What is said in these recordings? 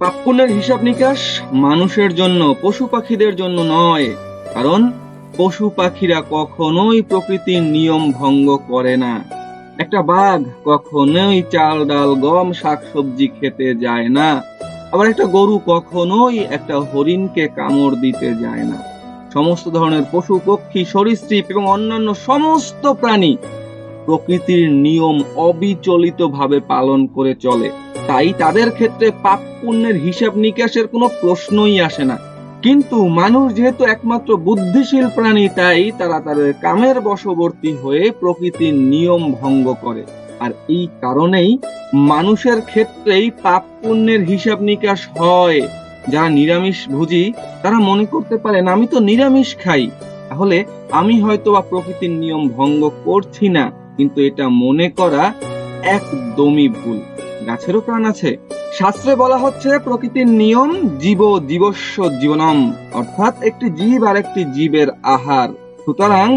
পাপ পুণ্যের হিসাব নিকাশ মানুষের জন্য, পশু পাখিদের জন্য নয়। কারণ পশু পাখিরা কখনোই প্রকৃতির নিয়ম ভঙ্গ করে না। একটা বাঘ কখনোই চাল ডাল গম শাকসবজি খেতে যায় না। আবার একটা গরু কখনোই একটা হরিণকে কামড় দিতে যায় না। সমস্ত ধরনের পশু পক্ষী সরীসৃপ এবং অন্যান্য সমস্ত প্রাণী প্রকৃতির নিয়ম অবিচলিতভাবে পালন করে চলে। তাই তাদের ক্ষেত্রে পাপ পুণ্যের হিসাব নিকাশের কোনো প্রশ্নই আসে না। কিন্তু মানুষ যেহেতু একমাত্র বুদ্ধিশীল প্রাণী, তাই তারা তাদের কামের বশবর্তী হয়ে প্রকৃতির নিয়ম ভঙ্গ করে। আর এই কারণেই মানুষের ক্ষেত্রেই পাপ পুণ্যের হিসাব নিকাশ হয়। যারা নিরামিষ ভোজী তারা মনে করতে পারেন আমি তো নিরামিষ খাই, তাহলে আমি হয়তো বা প্রকৃতির নিয়ম ভঙ্গ করছি না। কিন্তু এটা মনে করা একদমই ভুল। গাছেরও প্রাণ আছে। শাস্ত্রে বলা হচ্ছে প্রকৃতির নিয়ম জীবস্য জীবনম, অর্থাৎ একটি জীব আর একটি জীবের আহার। সুতরাং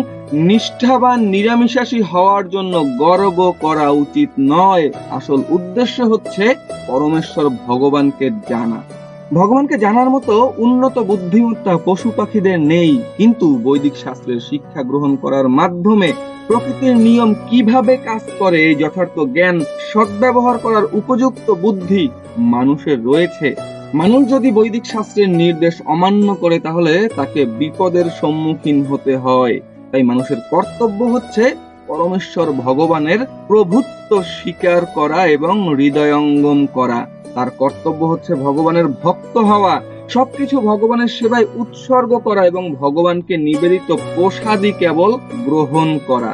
নিষ্ঠাবান নিরামিষাশী হওয়ার জন্য গর্ব করা উচিত নয়। আসল উদ্দেশ্য হচ্ছে পরমেশ্বর ভগবানকে জানা। ভগবানকে জানার মতো উন্নত বুদ্ধিমত্তা পশু পাখিদের নেই, কিন্তু বৈদিক শাস্ত্রের শিক্ষা গ্রহণ করার মাধ্যমে প্রকৃতির নিয়ম কিভাবে কাজ করে এই যথার্থ জ্ঞান, সদ্ব্যবহার করার উপযুক্ত বুদ্ধি মানুষের রয়েছে। মানুষ যদি বৈদিক শাস্ত্রের নির্দেশ অমান্য করে তাহলে তাকে বিপদের সম্মুখীন হতে হয়। তাই মানুষের কর্তব্য হচ্ছে পরমেশ্বর ভগবানের প্রভুত্ব স্বীকার করা এবং হৃদয়ঙ্গম করা। তার কর্তব্য হচ্ছে ভগবানের ভক্ত হওয়া, সবকিছু ভগবানের সেবায় উৎসর্গ করা এবং ভগবানকে নিবেদিত প্রসাদই কেবল গ্রহণ করা।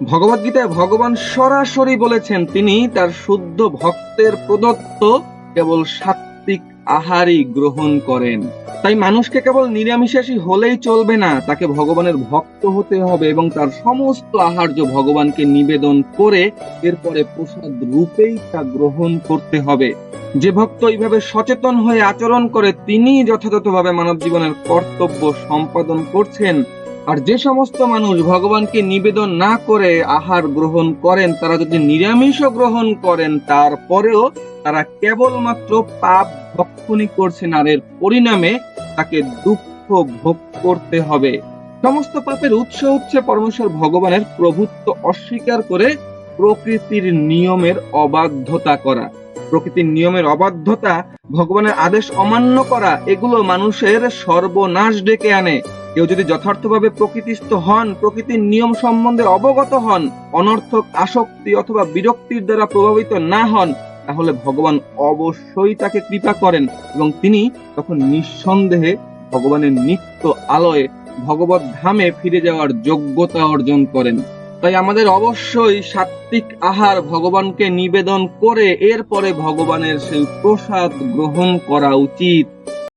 ভগবদ্গীতায় ভগবান সরাসরি বলেছেন তিনি তার শুদ্ধ ভক্তের প্রদত্ত কেবল সাত্বিক আহারই গ্রহণ করেন। তাই মানুষকে কেবল নিরামিষাশী হলেই চলবে না, তাকে ভগবানের ভক্ত হতে হবে এবং তার সমস্ত আহার্য ভগবানকে নিবেদন করে এরপরে প্রসাদ রূপেই তা গ্রহণ করতে হবে। যে ভক্ত এইভাবে সচেতন হয়ে আচরণ করে তিনি যথাযথভাবে মানব জীবনের কর্তব্য সম্পাদন করছেন। আর যে সমস্ত মানুষ ভগবানকে নিবেদন না করে আহার গ্রহণ করেন, তারা যদি নিরামিষও গ্রহণ করেন তারপরেও তারা কেবলমাত্র পাপ ভক্ষণই করছেন, আর এর পরিণামে তাকে দুঃখ ভোগ করতে হবে। সমস্ত পাপের উৎস হচ্ছে পরমেশ্বর ভগবানের প্রভুত্ব অস্বীকার করে প্রকৃতির নিয়মের অবাধ্যতা করা। প্রকৃতির নিয়মের অবাধ্যতা, ভগবানের আদেশ অমান্য করা, এগুলো মানুষের সর্বনাশ ডেকে আনে। কেউ যদি যথার্থভাবে প্রকৃতিস্থ হন, প্রকৃতির নিয়ম সম্বন্ধে অবগত হন, অনর্থক আসক্তি অথবা বিরক্তির দ্বারা প্রভাবিত না হন, তাহলে ভগবান অবশ্যই তাকে কৃপা করেন এবং তিনি তখন নিঃসন্দেহে ভগবানের নিত্য আলয়ে ভগবত ধামে ফিরে যাওয়ার যোগ্যতা অর্জন করেন। তাই আমাদের অবশ্যই সাত্বিক আহার ভগবানকে নিবেদন করে এরপরে ভগবানের সেই প্রসাদ গ্রহণ করা উচিত।